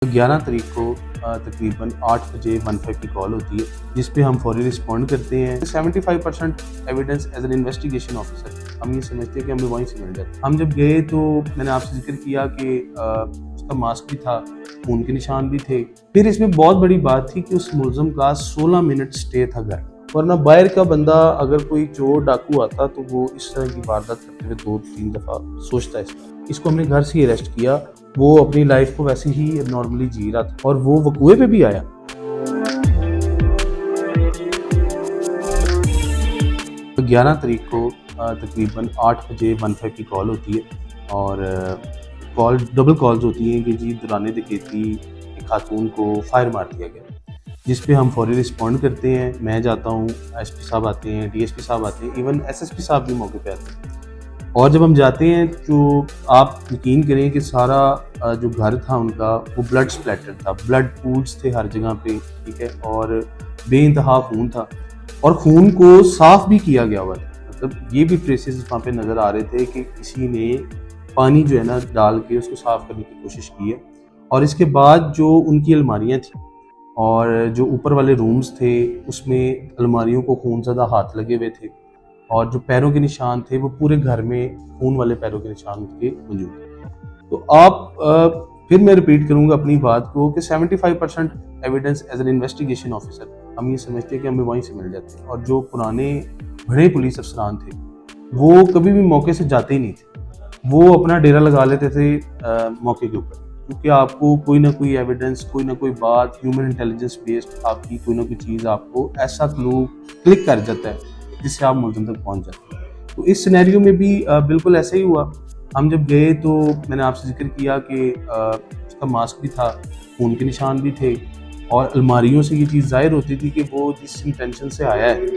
11 तारीख को तकरीबन 8 बजे 15 की कॉल होती है जिस पे हम फौरी रिस्पॉन्ड करते हैं। 75% evidence as an investigation officer हम ये समझते हैं कि हमें वहीं से मिल जाता है। हम जब गए तो मैंने आपसे जिक्र किया कि उसका मास्क भी था, खून के निशान भी थे। फिर इसमें बहुत बड़ी बात थी कि उस मुलज़म का 16 मिनट स्टे था घर, वरना बाहर का बंदा अगर कोई चोर डाकू आता तो वो इस तरह की वारदात करते हुए 2-3 दफ़ा सोचता है। इसको हमने घर से ही अरेस्ट किया। वो अपनी लाइफ को वैसे ही नॉर्मली जी रहा था और वो वकूए पे भी आया। 11 तारीख को तकरीबन 8 बजे 15 की कॉल होती है और कॉल डबल कॉल्स होती हैं कि जी दौरान डकैती एक खातून को फायर मार दिया गया, जिस पे हम फौरी रिस्पॉन्ड करते हैं। मैं जाता हूँ, एसपी साहब आते हैं, डीएसपी साहब आते हैं, इवन एसएसपी साहब भी मौके पे आते हैं। और जब हम जाते हैं तो आप यकीन करें कि सारा जो घर था उनका वो ब्लड स्प्लैटर था, ब्लड पूल्स थे हर जगह पे, ठीक है, और बेइंतहा खून था और खून को साफ भी किया गया हुआ था। मतलब ये भी ट्रेसेस वहाँ पे नज़र आ रहे थे कि किसी ने पानी जो है ना डाल के उसको साफ करने की कोशिश की है। और इसके बाद जो उनकी अलमारियाँ थी और जो ऊपर वाले रूम्स थे उसमें अलमारियों को खून ज़्यादा हाथ लगे हुए थे और जो पैरों के निशान थे वो पूरे घर में खून वाले पैरों के निशान के मौजूद थे। तो आप फिर मैं रिपीट करूंगा अपनी बात को कि 75% evidence as an investigation officer हम ये समझते हैं कि हमें वहीं से मिल जाते हैं। और जो पुराने बड़े पुलिस अफसरान थे वो कभी भी मौके से जाते ही नहीं थे, वो अपना डेरा लगा लेते थे मौके के ऊपर, क्योंकि आपको कोई ना कोई एविडेंस, कोई ना कोई बात, ह्यूमन इंटेलिजेंस बेस्ड आपकी कोई ना कोई चीज़ आपको ऐसा क्लू क्लिक कर जाता है जिससे आप मुलज़िम तक पहुंच जाते हैं। तो इस सिनेरियो में भी बिल्कुल ऐसा ही हुआ। हम जब गए तो मैंने आपसे जिक्र किया कि उसका मास्क भी था, खून के निशान भी थे और अलमारियों से ये चीज़ ज़ाहिर होती थी कि वो जिस इंटेंशन से आया है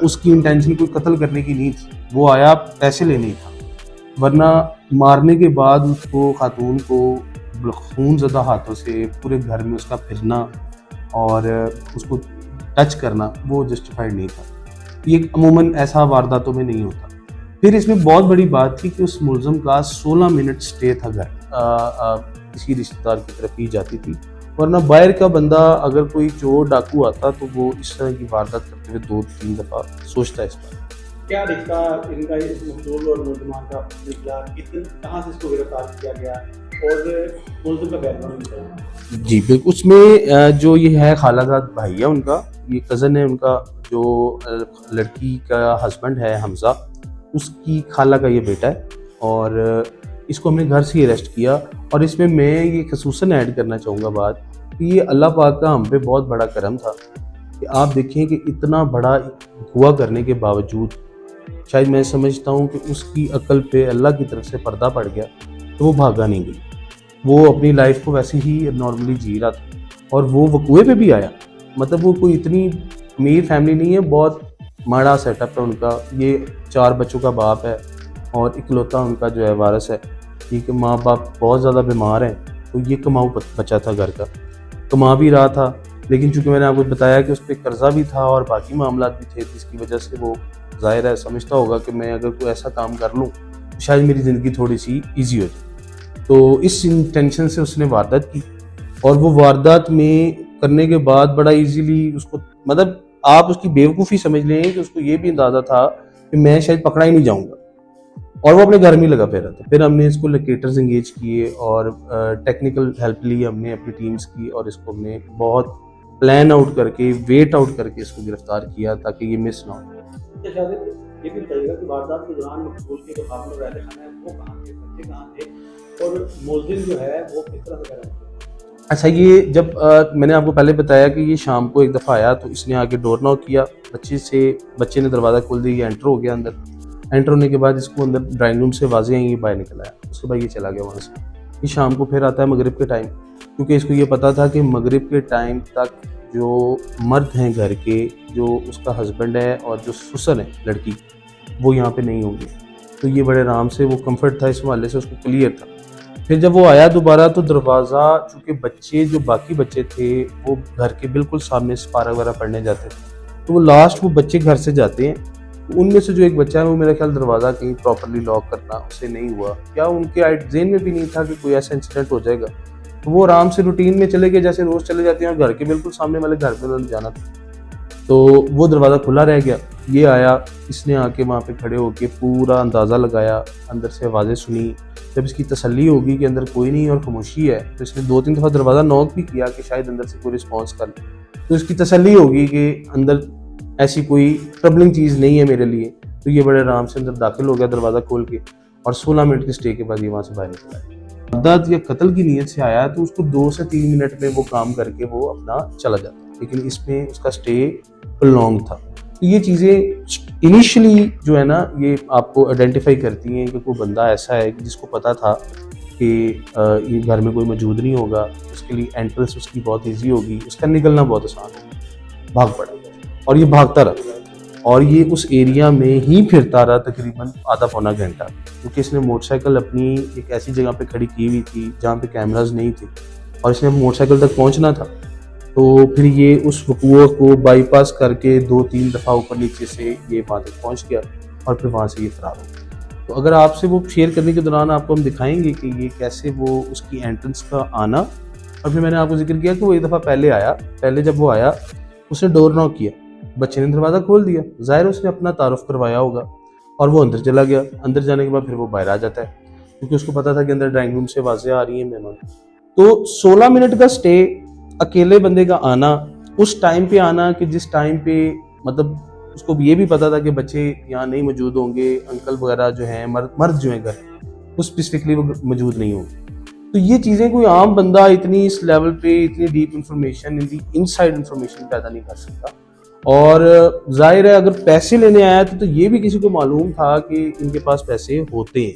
उसकी इंटेंशन कोई कत्ल करने की नहीं थी, वो आया पैसे लेने ही था। वरना मारने के बाद उसको खातून को खून ज़दा हाथों से पूरे घर में उसका फिरना और उसको टच करना वो जस्टिफाइड नहीं था। ये अमूमन ऐसा वारदातों में नहीं होता। फिर इसमें बहुत बड़ी बात थी कि उस मुलज़म का 16 मिनट स्टे था घर, किसी रिश्तेदार की तरफ ही जाती थी, वरना बाहर का बंदा अगर कोई चोर डाकू आता तो वो इस तरह की वारदात करते हुए 2-3 दफ़ा सोचता है। इस पर क्या रिश्ता इनका इस मकतूल और मुलज़मान का निकला, कहाँ से इसको गिरफ्तार किया गया और मुलज़िम का बैकग्राउंड क्या है? जी बिल्कुल, उसमें जो ये है खालाजाद भाई है उनका, ये कज़न है उनका, जो लड़की का हस्बैंड है हमजा, उसकी खाला का ये बेटा है और इसको हमने घर से ही अरेस्ट किया। और इसमें मैं ये खसूसन ऐड करना चाहूँगा बात कि ये अल्लाह पाक का हम पे बहुत बड़ा करम था कि आप देखें कि इतना बड़ा हुआ करने के बावजूद शायद मैं समझता हूँ कि उसकी अकल पे अल्लाह की तरफ से पर्दा पड़ गया तो वो भागा नहीं गई। वो अपनी लाइफ को वैसे ही नॉर्मली जी रहा था और वो वकूए पे भी आया। मतलब वो कोई इतनी अमीर फैमिली नहीं है, बहुत माड़ा सेटअप है उनका। ये 4 बच्चों का बाप है और इकलौता उनका जो है वारिस है, ठीक है। माँ बाप बहुत ज़्यादा बीमार हैं तो ये कमाऊ बच्चा था, घर का कमा भी रहा था, लेकिन चूँकि मैंने आपको बताया कि उस पर कर्जा भी था और बाकी मामला भी थे, जिसकी वजह से वो ज़ाहिर है समझता होगा कि मैं अगर कोई ऐसा काम कर लूँ तो शायद मेरी ज़िंदगी थोड़ी सी ईजी हो जाए। तो इस इंटेंशन से उसने वारदात की और वो वारदात में करने के बाद बड़ा इजीली उसको, मतलब आप उसकी बेवकूफ़ी समझ लें कि उसको ये भी अंदाज़ा था कि मैं शायद पकड़ा ही नहीं जाऊंगा और वो अपने घर में लगा फिर रहा था। फिर हमने इसको लोकेटर्स एंगेज किए और टेक्निकल हेल्प ली हमने अपनी टीम्स की और इसको हमने बहुत प्लान आउट करके, वेट आउट करके इसको गिरफ्तार किया ताकि ये मिस ना हो। ये भी बताइएगा कि वारदात के दौरान मकतूल के जो खामन और रहने खाना है वो कहाँ थे, बच्चे कहाँ थे और मुलज़िम जो है वो किस तरह से कर? अच्छा, ये जब मैंने आपको पहले बताया कि ये शाम को एक दफ़ा आया तो इसने आके डोर नॉक किया, बच्चे ने दरवाज़ा खोल दिया, ये एंटर हो गया अंदर। एंटर होने के बाद इसको अंदर ड्राइंग रूम से वाज़े ये बाहर निकल आया, उसके बाद ये चला गया वहाँ से। ये शाम को फिर आता है मगरिब के टाइम, क्योंकि इसको ये पता था कि मगरिब के टाइम तक जो मर्द हैं घर के, जो उसका हस्बैंड है और जो ससुर है लड़की, वो यहाँ पे नहीं होंगे। तो ये बड़े आराम से, वो कंफर्ट था इस हवाले से, उसको क्लियर था। फिर जब वो आया दोबारा तो दरवाज़ा, चूँकि बच्चे जो बाकी बच्चे थे वो घर के बिल्कुल सामने पारा वगैरह पढ़ने जाते थे, तो वो लास्ट वो बच्चे घर से जाते हैं, तो उनमें से जो एक बच्चा है वो मेरा ख्याल दरवाज़ा कहीं प्रॉपरली लॉक करना उससे नहीं हुआ, या उनके जेहन में भी नहीं था कि कोई ऐसा इंसिडेंट हो जाएगा। तो वो आराम से रूटीन में चले गए जैसे रोज़ चले जाते हैं, और घर के बिल्कुल सामने वाले घर पे उन्होंने जाना था। तो वो दरवाज़ा खुला रह गया। ये आया, इसने आके वहाँ पे खड़े होके पूरा अंदाज़ा लगाया, अंदर से आवाज़ें सुनी। जब इसकी तसल्ली होगी कि अंदर कोई नहीं और खामोशी है, तो इसने 2-3 दफ़ा दरवाज़ा नॉक भी किया कि शायद अंदर से कोई रिस्पॉन्स कर ले। तो इसकी तसल्ली होगी कि अंदर ऐसी कोई ट्रबलिंग चीज़ नहीं है मेरे लिए। तो ये बड़े आराम से अंदर दाखिल हो गया दरवाज़ा खोल के, और 16 मिनट के स्टे के बाद ये वहाँ से बाहर निकला। वारदात या कत्ल की नीयत से आया तो उसको 2 से 3 मिनट में वो काम करके वो अपना चला जाता, लेकिन इसमें उसका स्टे लॉन्ग था। तो ये चीज़ें इनिशियली जो है ना, ये आपको आइडेंटिफाई करती हैं कि कोई बंदा ऐसा है कि जिसको पता था कि ये घर में कोई मौजूद नहीं होगा, उसके लिए एंट्रेंस उसकी बहुत ईजी होगी, उसका निकलना बहुत आसान होगा। भाग पड़ा, और ये भागता रहा, और ये उस एरिया में ही फिरता रहा तकरीबन आधा पौना घंटा, क्योंकि इसने मोटरसाइकिल अपनी एक ऐसी जगह पे खड़ी की हुई थी जहाँ पे कैमराज नहीं थे, और इसने मोटरसाइकिल तक पहुँचना था। तो फिर ये उस वकूआ को बाईपास करके 2-3 दफ़ा ऊपर नीचे से ये वहाँ तक पहुँच गया, और फिर वहाँ से ये फरार हो गया। तो अगर आपसे वो शेयर करने के दौरान आपको हम दिखाएंगे कि ये कैसे वो उसकी एंट्रेंस का आना, और फिर मैंने आपको जिक्र किया कि वो एक दफ़ा पहले आया। पहले जब वो आया, उसने डोर नॉक किया, बच्चे ने दरवाज़ा खोल दिया, ज़ाहिर उसने अपना तारुफ करवाया होगा, और वो अंदर चला गया। अंदर जाने के बाद फिर वो बाहर आ जाता है, क्योंकि उसको पता था कि अंदर ड्राइंग रूम से आवाज़ें आ रही हैं मेहमान। तो 16 मिनट का स्टे, अकेले बंदे का आना, उस टाइम पे आना कि जिस टाइम पे मतलब उसको ये भी पता था कि बच्चे यहाँ नहीं मौजूद होंगे, अंकल वगैरह जो हैं, मर्द जो हैं घर, वो स्पेसिफिकली वो मौजूद नहीं होंगे। तो ये चीज़ें कोई आम बंदा इतनी इस लेवल पे इतनी डीप इंफॉर्मेशन, इनसाइड इंफॉर्मेशन पैदा नहीं कर सकता। और जाहिर है अगर पैसे लेने आया तो ये भी किसी को मालूम था कि इनके पास पैसे होते हैं।